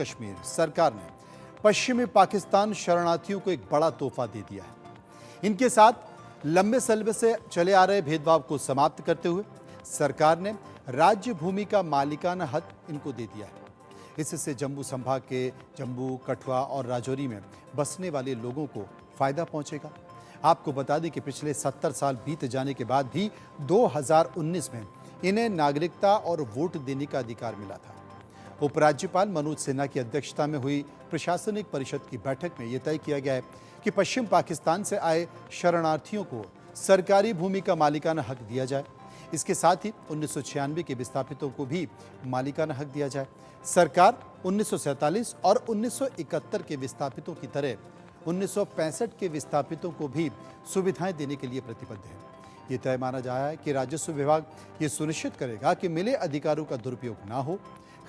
कश्मीर सरकार ने पश्चिमी पाकिस्तान शरणार्थियों को एक बड़ा तोहफा दे दिया है। इनके साथ लंबे समय से चले आ रहे भेदभाव को समाप्त करते हुए सरकार ने राज्य भूमि का मालिकाना हक इनको दे दिया है। इससे जम्मू संभाग के जम्मू, कठुआ और राजौरी में बसने वाले लोगों को फायदा पहुंचेगा। आपको बता दें कि पिछले 70 साल बीत जाने के बाद भी 2019 में इन्हें नागरिकता और वोट देने का अधिकार मिला था। उपराज्यपाल मनोज सिन्हा की अध्यक्षता में हुई प्रशासनिक परिषद की बैठक में यह तय किया गया है कि पश्चिम पाकिस्तान से आए शरणार्थियों को सरकारी भूमि का मालिकाना हक दिया जाए। इसके साथ ही 1996 के विस्थापितों को भी मालिकाना हक दिया जाए। सरकार 1947 और 1971 के विस्थापितों की तरह 1965 के विस्थापितों को भी सुविधाएं देने के लिए प्रतिबद्ध है। ये तय माना जा रहा है कि राजस्व विभाग ये सुनिश्चित करेगा कि मिले अधिकारों का दुरुपयोग ना हो,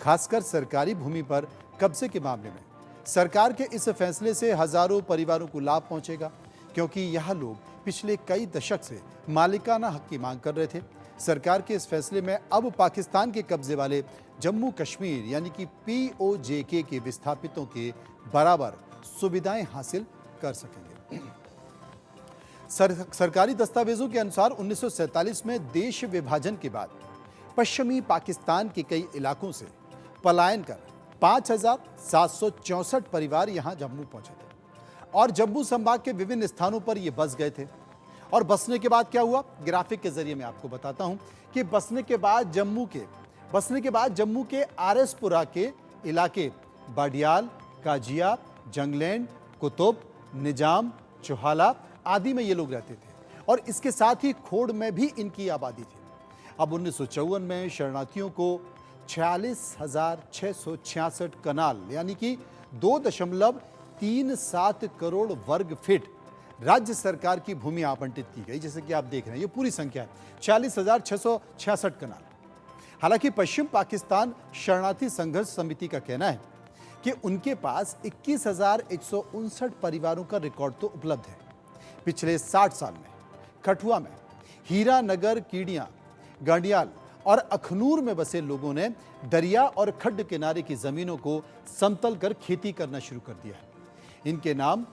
खासकर सरकारी भूमि पर कब्जे के मामले में। सरकार के इस फैसले से हजारों परिवारों को लाभ पहुंचेगा, क्योंकि यह लोग पिछले कई दशक से मालिकाना हक की मांग कर रहे थे। सरकार के इस फैसले में अब पाकिस्तान के कब्जे वाले जम्मू कश्मीर यानी कि POJK के विस्थापितों के बराबर सुविधाएं हासिल कर सकेंगे। सरकारी दस्तावेजों के अनुसार 1947 में देश विभाजन के बाद पश्चिमी पाकिस्तान के कई इलाकों से पलायन कर 5,764 परिवार यहां जम्मू पहुंचे थे और जम्मू संभाग के विभिन्न स्थानों पर ये बस गए थे। और बसने के बाद क्या हुआ, ग्राफिक के जरिए मैं आपको बताता हूं कि बसने के बाद जम्मू के आरएसपुरा के इलाके बाडियाल, काजिया, जंगलैंड, कुतुब, निजाम, चौहाला आदि में ये लोग रहते थे और इसके साथ ही खोड़ में भी इनकी आबादी थी। अब 1954 में शरणार्थियों को 46,666 कनाल यानी कि 2.37 करोड़ वर्ग फीट राज्य सरकार की भूमि आवंटित की गई। जैसे कि आप देख रहे हैं, ये पूरी संख्या है 46,666 कनाल। हालांकि पश्चिम पाकिस्तान शरणार्थी संघर्ष समिति का कहना है कि उनके पास 21,159 परिवारों का रिकॉर्ड तो उपलब्ध है। पिछले 60 साल में कठुआ में, हीरानगर, कीड़ियां, गांडियाल और अखनूर में बसे लोगों ने दरिया और खड्ड किनारे की जमीनों को समतल कर खेती करना शुरू कर दिया है। इनके नाम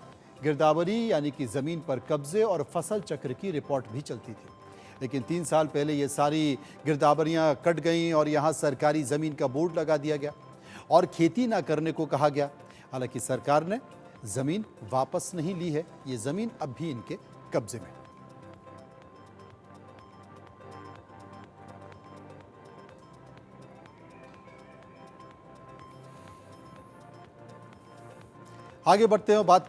गिरदावरी यानी कि जमीन पर कब्जे और फसल चक्र की रिपोर्ट भी चलती थी। लेकिन 3 साल पहले ये सारी गिरदावरियां कट गईं और यहां सरकारी जमीन का बोर्ड लगा दिया गया और खेती ना करने को कहा गया। हालांकि सरकार ने जमीन वापस नहीं ली है, ये जमीन अब भी इनके कब्जे में है। आगे बढ़ते हैं, बात